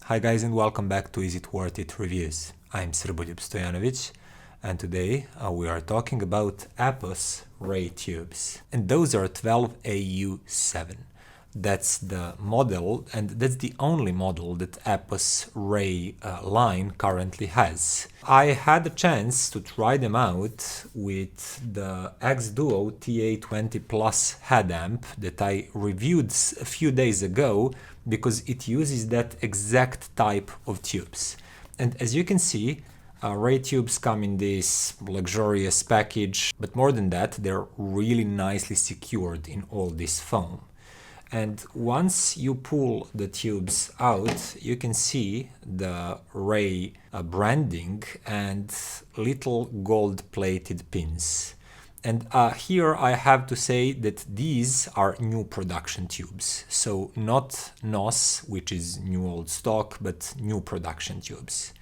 Hi guys and welcome back to Is It Worth It Reviews. I'm Sylvania and today we are talking about Apos Ray Tubes. And those are 12AU7. That's the model and that's the only model that Apos Ray line currently has. I had a chance to try them out with the xDuoo TA-20 Plus head amp that I reviewed a few days ago because it uses that exact type of tubes. And as you can see, Ray tubes come in this luxurious package, but more than that, they're really nicely secured in all this foam. And once you pull the tubes out, you can see the Ray branding and little gold-plated pins. And here I have to say that these are new production tubes. So not NOS, which is new old stock, but new production tubes.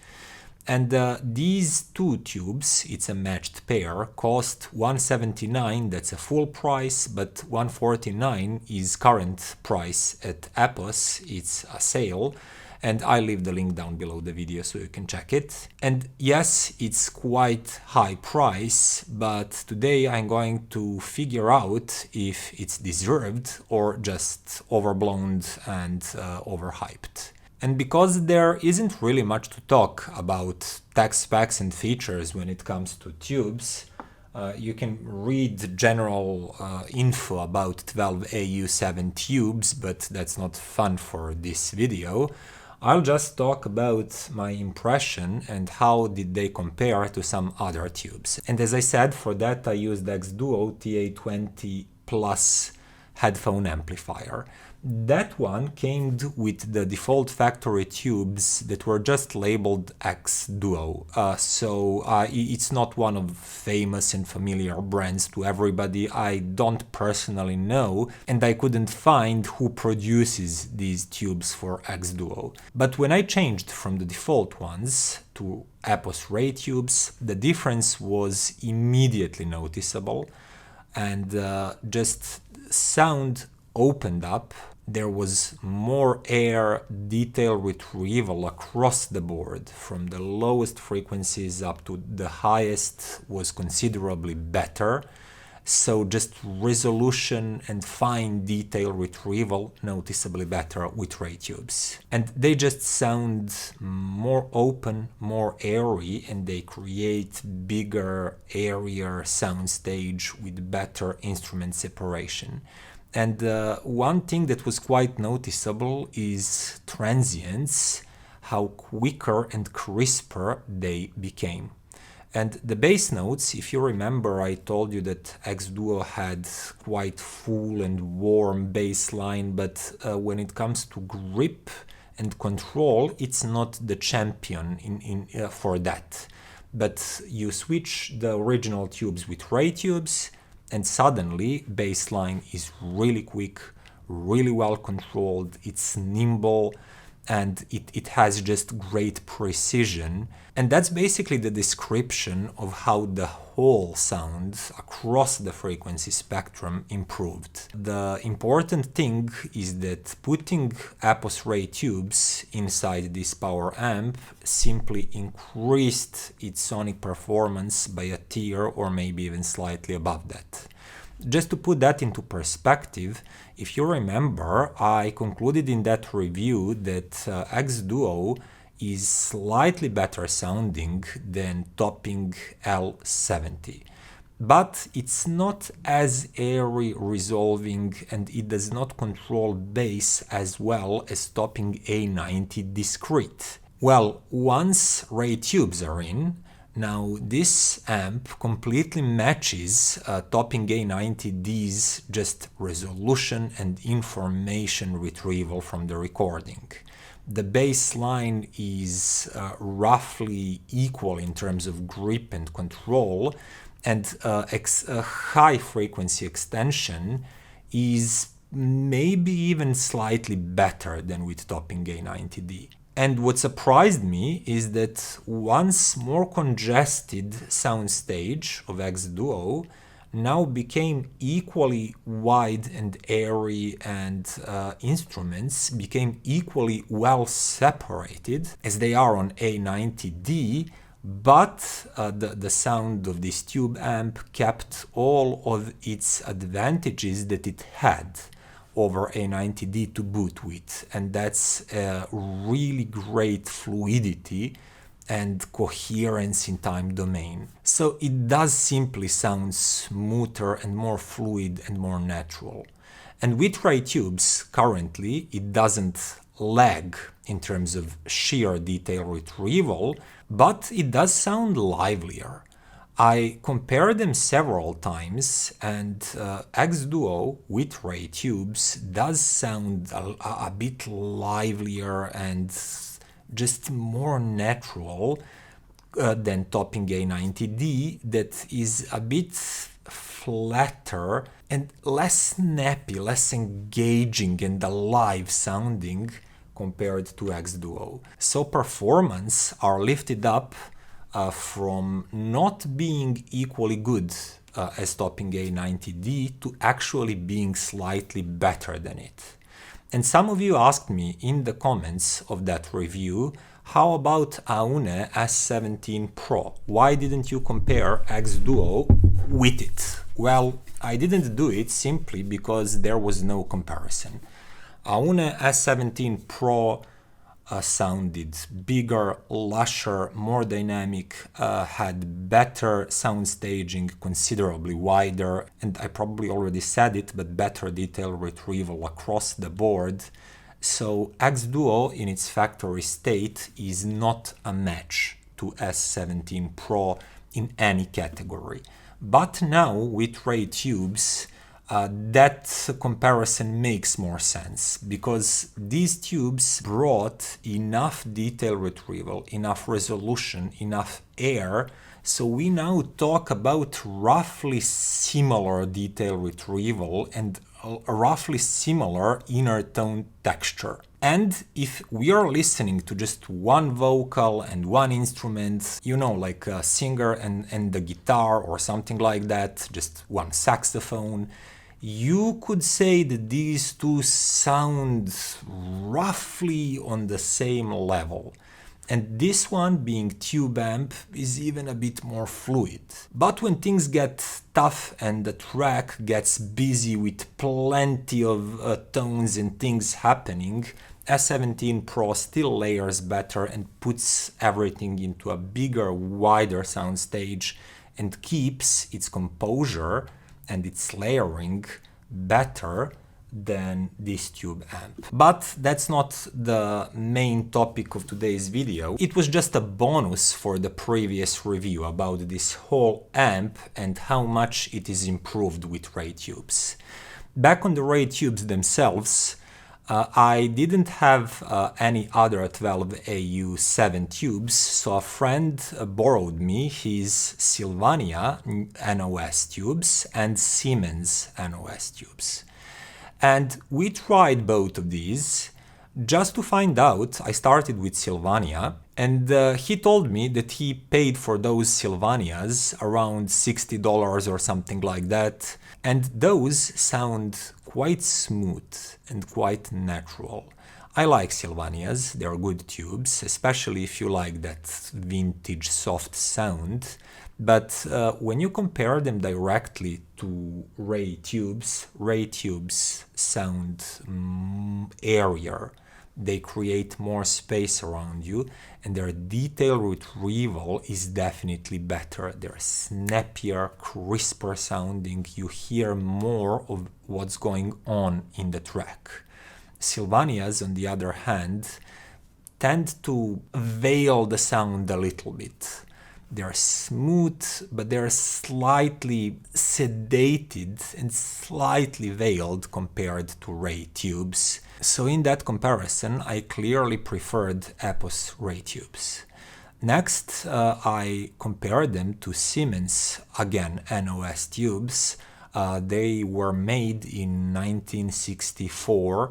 And these two tubes, it's a matched pair, cost $179, that's a full price, but $149 is current price at Apos, it's a sale, and I leave the link down below the video so you can check it. And yes, it's quite high price, but today I'm going to figure out if it's deserved or just overblown and overhyped. And because there isn't really much to talk about tech specs and features when it comes to tubes, you can read general info about 12AU7 tubes, but that's not fun for this video. I'll just talk about my impression and how did they compare to some other tubes. And as I said, for that I used xDuoo TA-20 Plus headphone amplifier. That one came with the default factory tubes that were just labeled xDuoo. So it's not one of famous and familiar brands to everybody. I don't personally know, and I couldn't find who produces these tubes for xDuoo. But when I changed from the default ones to Apos Ray Tubes, the difference was immediately noticeable, and just sound opened up. There was more air detail retrieval across the board, from the lowest frequencies up to the highest was considerably better. So just resolution and fine detail retrieval noticeably better with Ray tubes. And they just sound more open, more airy, and they create bigger, airier soundstage with better instrument separation. And one thing that was quite noticeable is transients, how quicker and crisper they became. And the bass notes, if you remember, I told you that xDuoo had quite full and warm bass line, but when it comes to grip and control, it's not the champion for that. But you switch the original tubes with Ray tubes, and suddenly bassline is really quick, really well controlled, it's nimble, and it has just great precision. And that's basically the description of how the whole sound across the frequency spectrum improved. The important thing is that putting Apos Ray tubes inside this power amp simply increased its sonic performance by a tier or maybe even slightly above that. Just to put that into perspective, if you remember, I concluded in that review that xDuoo is slightly better sounding than topping L70. But it's not as airy resolving and it does not control bass as well as topping A90 discrete. Well, once Ray tubes are in, now this amp completely matches topping A90D's just resolution and information retrieval from the recording. The bass line is roughly equal in terms of grip and control, and a high frequency extension is maybe even slightly better than with topping A90D. And what surprised me is that once more congested soundstage of xDuoo now became equally wide and airy, and instruments became equally well separated as they are on A90D, but the sound of this tube amp kept all of its advantages that it had over A90D to boot with, and that's a really great fluidity and coherence in time domain. So it does simply sound smoother and more fluid and more natural. And with Ray Tubes, currently, it doesn't lag in terms of sheer detail retrieval, but it does sound livelier. I compared them several times, and xDuoo with Ray Tubes does sound a bit livelier and just more natural than topping A90D, that is a bit flatter and less snappy, less engaging and alive sounding compared to xDuoo. So performance are lifted up from not being equally good as topping A90D to actually being slightly better than it. And some of you asked me in the comments of that review, how about Aune S17 Pro? Why didn't you compare xDuoo with it? Well, I didn't do it simply because there was no comparison. Aune S17 Pro sounded bigger, lusher, more dynamic, had better sound staging, considerably wider, and I probably already said it, but better detail retrieval across the board. So xDuoo in its factory state is not a match to S17 Pro in any category. But now with Ray Tubes, that comparison makes more sense, because these tubes brought enough detail retrieval, enough resolution, enough air, so we now talk about roughly similar detail retrieval and a roughly similar inner tone texture. And if we are listening to just one vocal and one instrument, you know, like a singer and the guitar or something like that, just one saxophone, you could say that these two sound roughly on the same level. And this one, being tube amp, is even a bit more fluid. But when things get tough and the track gets busy with plenty of tones and things happening, S17 Pro still layers better and puts everything into a bigger, wider sound stage and keeps its composure and its layering better than this tube amp. But that's not the main topic of today's video. It was just a bonus for the previous review about this whole amp and how much it is improved with Ray Tubes. Back on the Ray Tubes themselves, I didn't have any other 12AU7 tubes, so a friend borrowed me his Sylvania NOS tubes and Siemens NOS tubes. And we tried both of these. Just to find out, I started with Sylvania, and he told me that he paid for those Sylvanias around $60 or something like that, and those sound quite smooth and quite natural. I like Sylvanias, they're good tubes, especially if you like that vintage soft sound. But when you compare them directly to Ray Tubes sound airier. They create more space around you, and their detail retrieval is definitely better. They're snappier, crisper sounding. You hear more of what's going on in the track. Sylvanias, on the other hand, tend to veil the sound a little bit. They're smooth, but they're slightly sedated and slightly veiled compared to Ray Tubes. So in that comparison, I clearly preferred Apos Ray Tubes. Next, I compared them to Siemens, again, NOS tubes. They were made in 1964,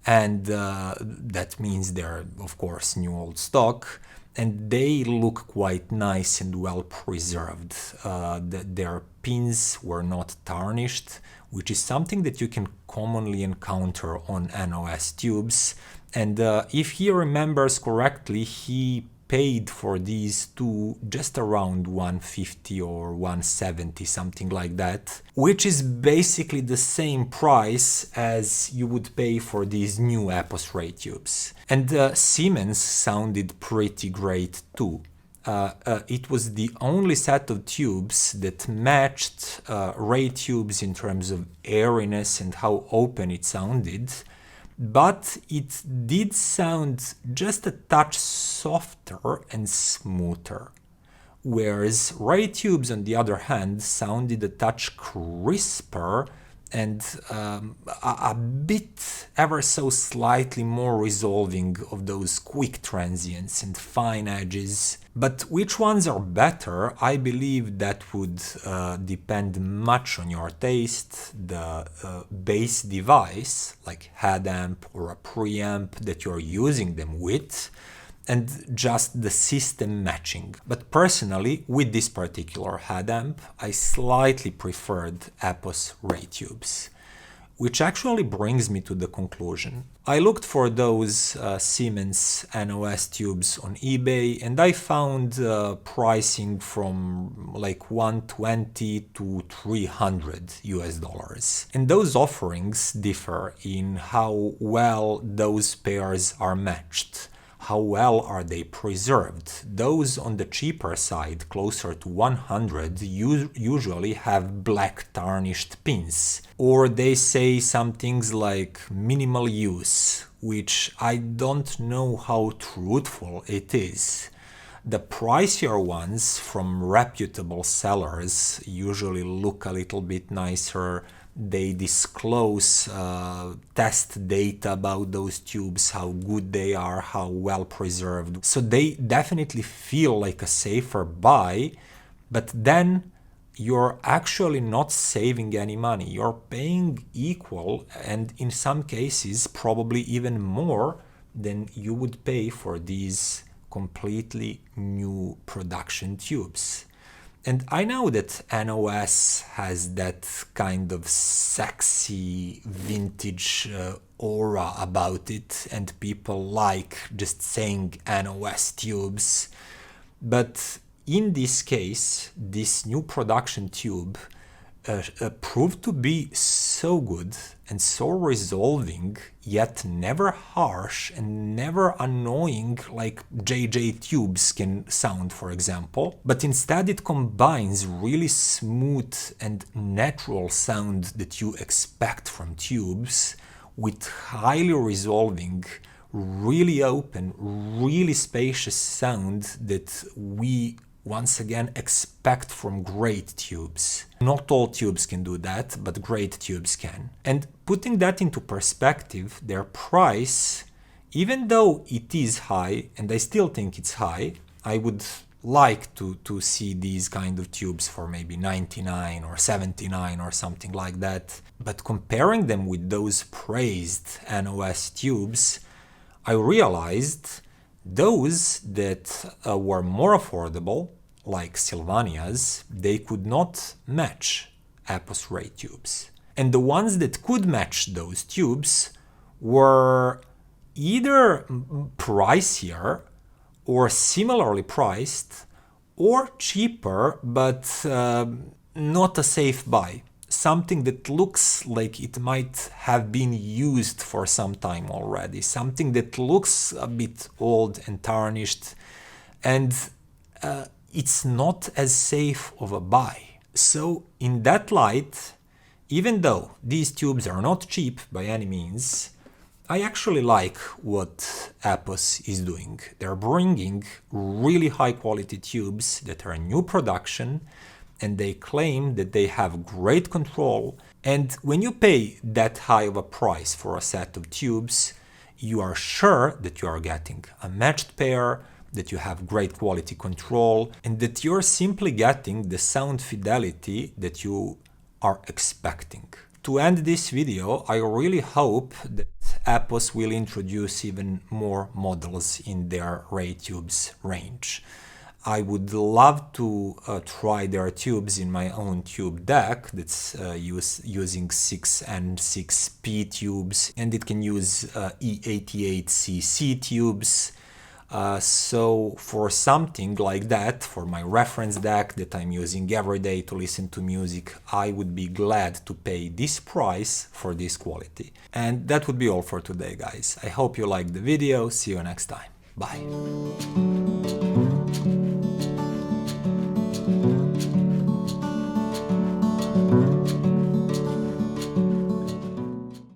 and that means they're, of course, new old stock. and they look quite nice and well preserved. Their pins were not tarnished, which is something that you can commonly encounter on NOS tubes. And if he remembers correctly, he paid for these two just around 150 or 170, something like that, which is basically the same price as you would pay for these new Apos Ray tubes. And Siemens sounded pretty great too. It was the only set of tubes that matched Ray tubes in terms of airiness and how open it sounded. But it did sound just a touch softer and smoother, whereas Ray tubes, on the other hand, sounded a touch crisper and a bit, ever so slightly more resolving of those quick transients and fine edges. But which ones are better? I believe that would depend much on your taste, the base device, like head amp or a preamp that you're using them with, and just the system matching. But personally, with this particular head amp, I slightly preferred Apos Ray Tubes, which actually brings me to the conclusion. I looked for those Siemens NOS tubes on eBay, and I found pricing from like 120 to 300 US dollars. And those offerings differ in how well those pairs are matched. How well are they preserved? Those on the cheaper side, closer to 100, usually have black tarnished pins. Or they say some things like minimal use, which I don't know how truthful it is. The pricier ones from reputable sellers usually look a little bit nicer. They disclose test data about those tubes, how good they are, how well preserved. So they definitely feel like a safer buy, but then you're actually not saving any money. You're paying equal, and in some cases probably even more than you would pay for these completely new production tubes. And I know that NOS has that kind of sexy vintage aura about it, and people like just saying NOS tubes. But in this case, this new production tube proved to be so good and so resolving, yet never harsh and never annoying like JJ tubes can sound, for example. But instead it combines really smooth and natural sound that you expect from tubes with highly resolving, really open, really spacious sound that we once again expect from great tubes. Not all tubes can do that, but great tubes can. And putting that into perspective, their price, even though it is high, and I still think it's high, I would like to see these kind of tubes for maybe 99 or 79 or something like that. But comparing them with those praised NOS tubes, I realized those that were more affordable, like Sylvania's, they could not match Apos Ray tubes. And the ones that could match those tubes were either pricier or similarly priced, or cheaper but not a safe buy. Something that looks like it might have been used for some time already, something that looks a bit old and tarnished, and it's not as safe of a buy. So in that light, even though these tubes are not cheap by any means, I actually like what Apos is doing. They're bringing really high quality tubes that are new production, and they claim that they have great control. And when you pay that high of a price for a set of tubes, you are sure that you are getting a matched pair, that you have great quality control, and that you're simply getting the sound fidelity that you are expecting. To end this video, I really hope that Apos will introduce even more models in their Ray Tubes range. I would love to try their tubes in my own tube deck that's using 6 and 6P tubes, and it can use E88CC tubes. So for something like that, for my reference deck that I'm using every day to listen to music, I would be glad to pay this price for this quality. And that would be all for today, guys. I hope you liked the video. See you next time. Bye.